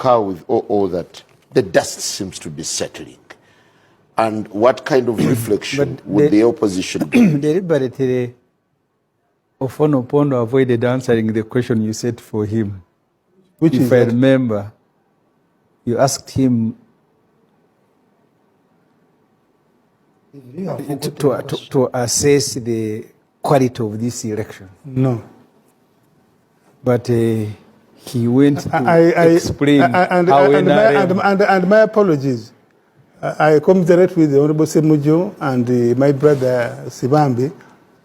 concur with all that the dust seems to be settling? And what kind of reflection would the opposition do? Deliberately, Ofono Opondo avoided answering the question you set for him. Which if I remember, you asked him to assess the quality of this election. No. But he went to explain how and my apologies. I commiserate with the Honorable Ssemujju and my brother Sibambi.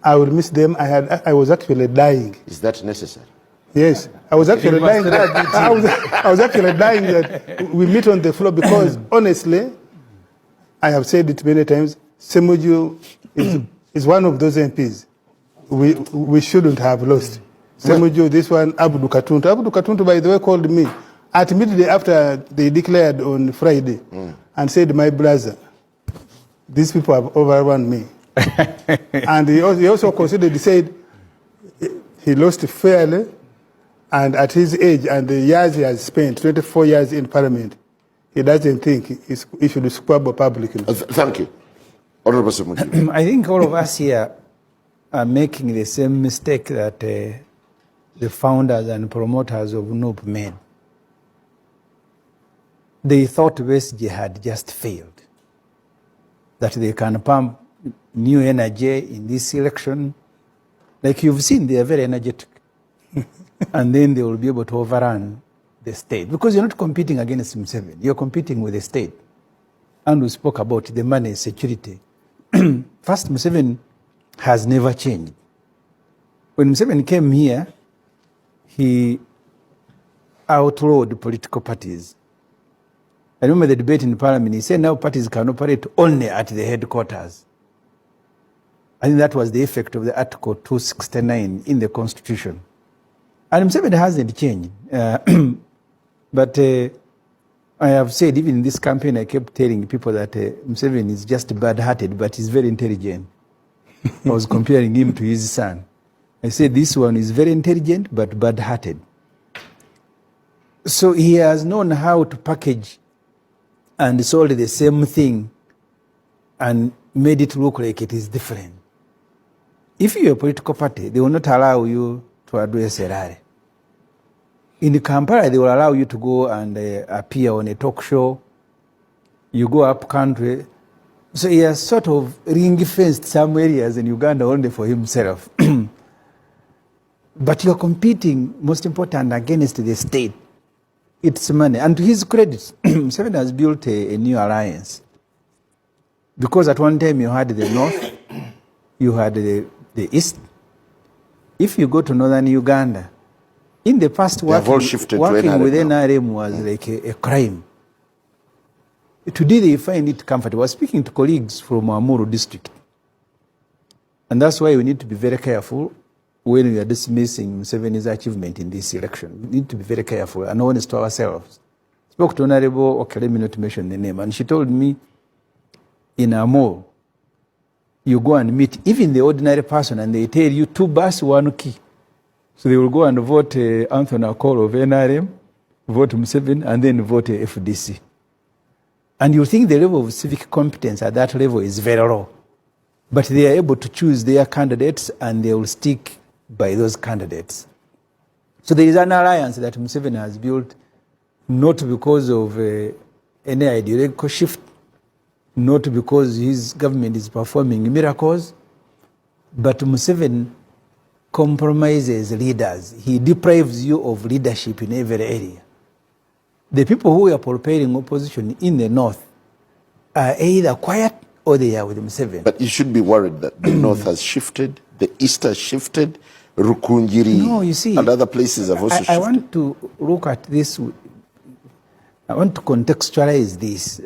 I will miss them. I was actually dying. Is that necessary? Yes, I was actually dying. I was actually dying that we meet on the floor because honestly, I have said it many times. Ssemujju is one of those MPs we shouldn't have lost. Ssemujju, this one, Abdu Katuntu. Abdu Katuntu, by the way, called me at midday after they declared on Friday and said, my brother, these people have overrun me. And he also considered, he said, he lost fairly, and at his age and the years he has spent, 24 years in Parliament, he doesn't think he should squabble publicly. Thank you. Honorable Ssemujju. I think all of us here are making the same mistake that the founders and promoters of NUP made. They thought Westj had just failed, that they can pump new energy in this election. Like you've seen, they are very energetic. And then they will be able to overrun the state. Because you're not competing against Museveni, you're competing with the state. And we spoke about the money security. First, Museveni has never changed. When Museveni came here, he outlawed political parties. I remember the debate in Parliament, he said now parties can operate only at the headquarters. I think that was the effect of the Article 269 in the Constitution. And Museveni hasn't changed. But I have said, even in this campaign, I kept telling people that Museveni is just bad-hearted, but he's very intelligent. I was comparing him to his son. I said, this one is very intelligent, but bad-hearted. So he has known how to package and sold the same thing and made it look like it is different. If you're a political party, they will not allow you to address a rally. In Kampala, they will allow you to go and appear on a talk show. You go up country. So he has sort of ring-fenced some areas in Uganda only for himself. But you're competing, most important, against the state. It's money. And to his credit, Museveni has built a new alliance. Because at one time you had the north, you had the east. If you go to northern Uganda, in the past, working with NRM was like a crime. Today they find it comfortable. I was speaking to colleagues from Amuru district. And that's why we need to be very careful when we are dismissing Museveni's achievement in this election. We need to be very careful and honest to ourselves. I spoke to Honorable okay, let me not mention the name, and she told me in Amuru, you go and meet even the ordinary person and they tell you 2 bus, 1 key. So they will go and vote Anthony Akol of NRM, vote Museveni, and then vote FDC. And you think the level of civic competence at that level is very low. But they are able to choose their candidates and they will stick by those candidates. So there is an alliance that Museveni has built, not because of any ideological shift, not because his government is performing miracles, but Museveni compromises leaders. He deprives you of leadership in every area. The people who are preparing opposition in the north are either quiet or they are with Museveni. But you should be worried that the north has shifted, the east has shifted, Rukunjiri and other places have also shifted. I want to look at this. I want to contextualize this.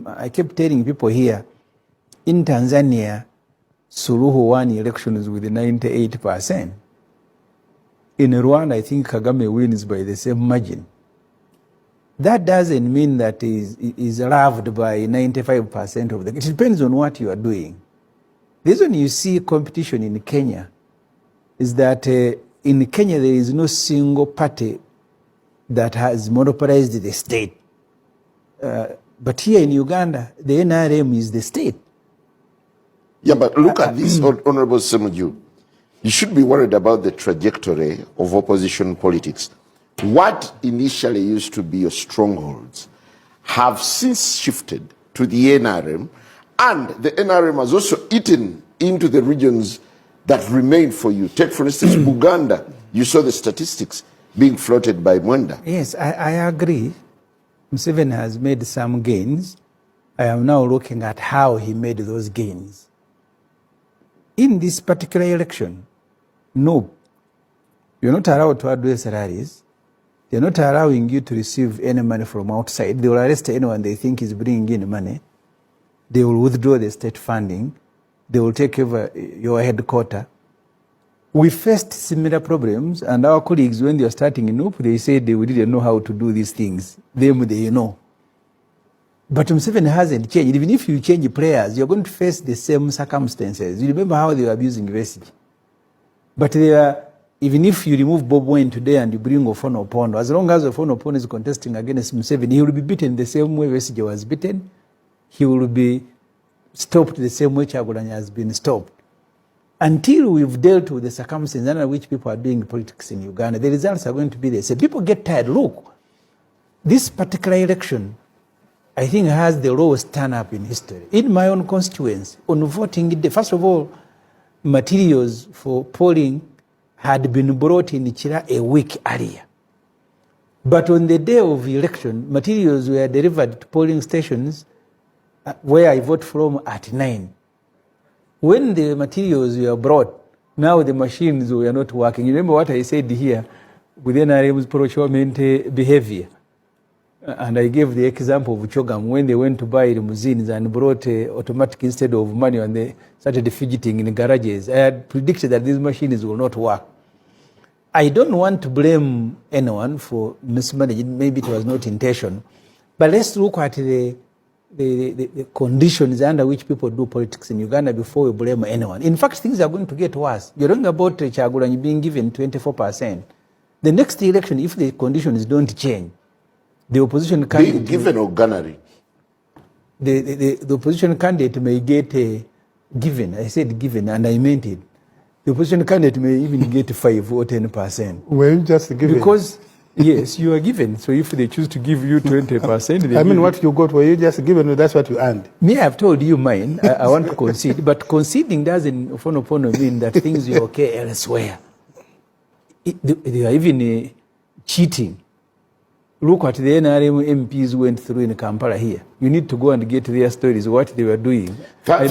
I kept telling people here, in Tanzania, Suluhu won elections with 98%. In Rwanda, I think Kagame wins by the same margin. That doesn't mean that is loved by 95% of the... It depends on what you are doing. The reason you see competition in Kenya is that in Kenya there is no single party that has monopolized the state. But here in Uganda, the NRM is the state. Yeah, but look at this, Honorable Ssemujju. You should be worried about the trajectory of opposition politics. What initially used to be your strongholds have since shifted to the NRM, and the NRM has also eaten into the regions that remain for you. Take, for instance, Buganda. You saw the statistics being floated by Nganda. Yes, I agree. Museveni has made some gains. I am now looking at how he made those gains. In this particular election, no, you're not allowed to address salaries. They're not allowing you to receive any money from outside. They will arrest anyone they think is bringing in money. They will withdraw the state funding. They will take over your headquarters. We faced similar problems, and our colleagues, when they were starting in UP, they said they didn't know how to do these things. They know. But Museveni hasn't changed. Even if you change players, you're going to face the same circumstances. You remember how they were abusing Besigye. But they are, even if you remove Bob Wine today and you bring Ofono Opondo, as long as Ofono Opondo is contesting against Museveni, he will be beaten the same way Besigye was beaten. He will be stopped the same way Kyagulanyi has been stopped. Until we've dealt with the circumstances under which people are doing politics in Uganda, the results are going to be the same. People get tired. Look, this particular election, I think, has the lowest turn-up in history. In my own constituency, on voting day, first of all, materials for polling had been brought in Chira a week earlier. But on the day of the election, materials were delivered to polling stations where I vote from at 9. When the materials were brought, now the machines were not working. You remember what I said here with NRM's procurement behavior? And I gave the example of Chogam when they went to buy limousines and brought automatic instead of manual, and they started fidgeting in garages. I had predicted that these machines will not work. I don't want to blame anyone for mismanaging. Maybe it was not intentional. But let's look at the conditions under which people do politics in Uganda before we blame anyone. In fact, things are going to get worse. You're talking about Kyagulanyi being given 24%. The next election, if the conditions don't change, the opposition candidate... Being given or gunnery? The opposition candidate may get given. I said given, and I meant it. The opposition candidate may even get 5 or 10%. Were you just given? Because... Yes, you are given. So if they choose to give you 20%... I mean, what you got, were you just given, that's what you earned? Me, I've told you mine. I want to concede. But conceding doesn't mean that things are okay elsewhere. They are even cheating. Look what the NRM MPs went through in Kampala here. You need to go and get their stories, what they were doing. An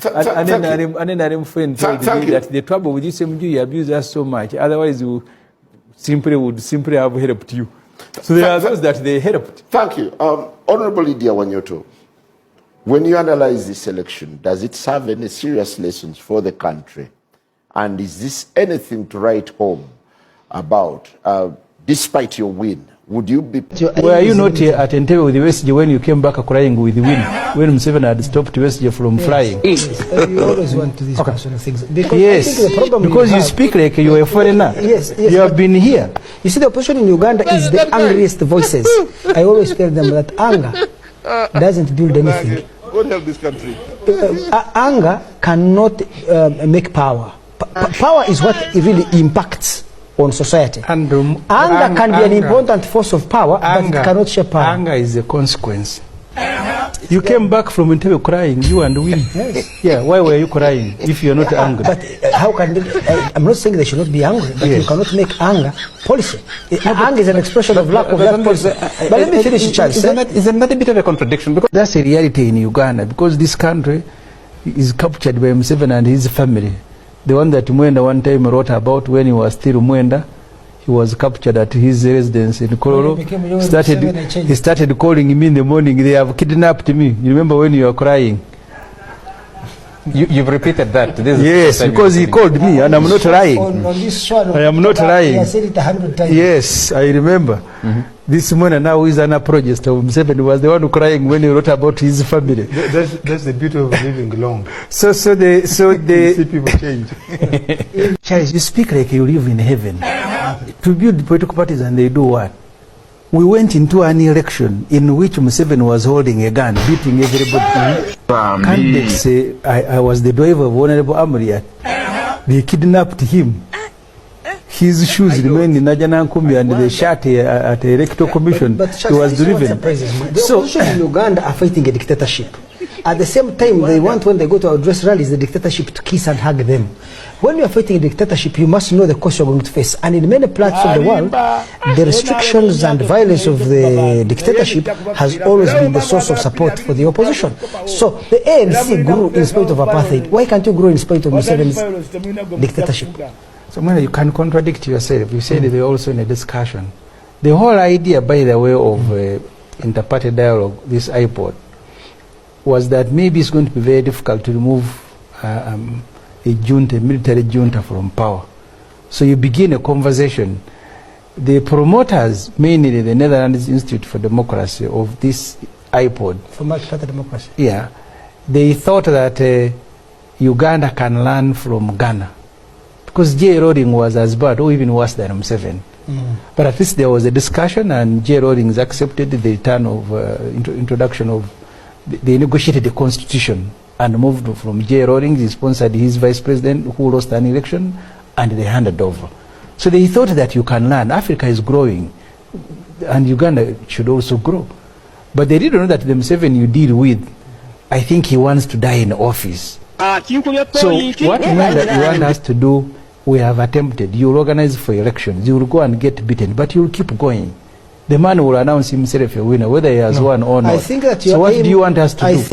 NRM friend told me that the trouble with this Ssemujju, you abuse us so much. Otherwise, you would simply have helped you. So there are those that they helped. Thank you. Honorable Lydia Wanyoto, when you analyze this election, does it serve any serious lessons for the country? And is this anything to write home about, despite your win? Would you be... Were you not at Entebbe with Besigye when you came back crying with the win, when Museveni had stopped Besigye from flying? Yes. You always want to discuss sort of things. Because yes, I think the problem because you speak like you are a foreigner. Yes. You have been here. You see, the opposition in Uganda is the angriest voices. I always tell them that anger doesn't build anything. God help this country. Anger cannot make power. Power is what really impacts on society. And anger can be an important force of power, but it cannot shape power. Anger is a consequence. You came back from Entebbe crying, you and Win. Yes. Yeah, why were you crying if you're not angry? But how can they, I'm not saying they should not be angry, but you cannot make anger policy. Anger is an expression of lack of that policy. But let me finish, Charles. Isn't that a bit of a contradiction? Because that's a reality in Uganda, because this country is captured by Museveni and his family. The one that Mwenda one time wrote about when he was still Mwenda, he was captured at his residence in Kalulu. He started calling me in the morning, they have kidnapped me. You remember when you were crying? You've repeated that. Yes, because he called me and I'm not lying. On this one, I am not lying. He has said it 100 times. Yes, I remember. This morning now is an apologist of Museveni, was the one who crying when he wrote about his family. That's the beauty of living long. So they see people change. Charles, you speak like you live in heaven. To build political parties, and they do what? we went into an election in which Museveni was holding a gun, beating everybody. Candidates say, I was the driver of Honorable Amriat. They kidnapped him. His shoes remained in Najanankumi and they shot at the electoral commission. But he was driven. The opposition in Uganda are fighting a dictatorship. At the same time, they want, when they go to address rallies, the dictatorship to kiss and hug them. When you are fighting a dictatorship, you must know the cost you're going to face. And in many parts of the world, the restrictions and violence of the dictatorship has always been the source of support for the opposition. So the ANC grew in spite of apartheid. Why can't you grow in spite of Museveni's dictatorship? So you can contradict yourself. You said they're also in a discussion. The whole idea, by the way, of inter-party dialogue, this iPod, was that maybe it's going to be very difficult to remove a military junta from power. So you begin a conversation. The promoters, mainly the Netherlands Institute for Democracy of this iPod, For multi-party democracy. yeah, they thought that Uganda can learn from Ghana. Because J-Rodding was as bad or even worse than Museveni. But at least there was a discussion and J-Rodding accepted the return of introduction of, they negotiated the constitution and moved from J-Rodding. He sponsored his vice president who lost an election and they handed over. So they thought that you can learn. Africa is growing and Uganda should also grow. But they didn't know that the Museveni you deal with, I think he wants to die in office. So what you want us to do, we have attempted. You'll organize for elections. You will go and get beaten, but you'll keep going. The man will announce himself a winner, whether he has won or not. I think that so what do you want us to do?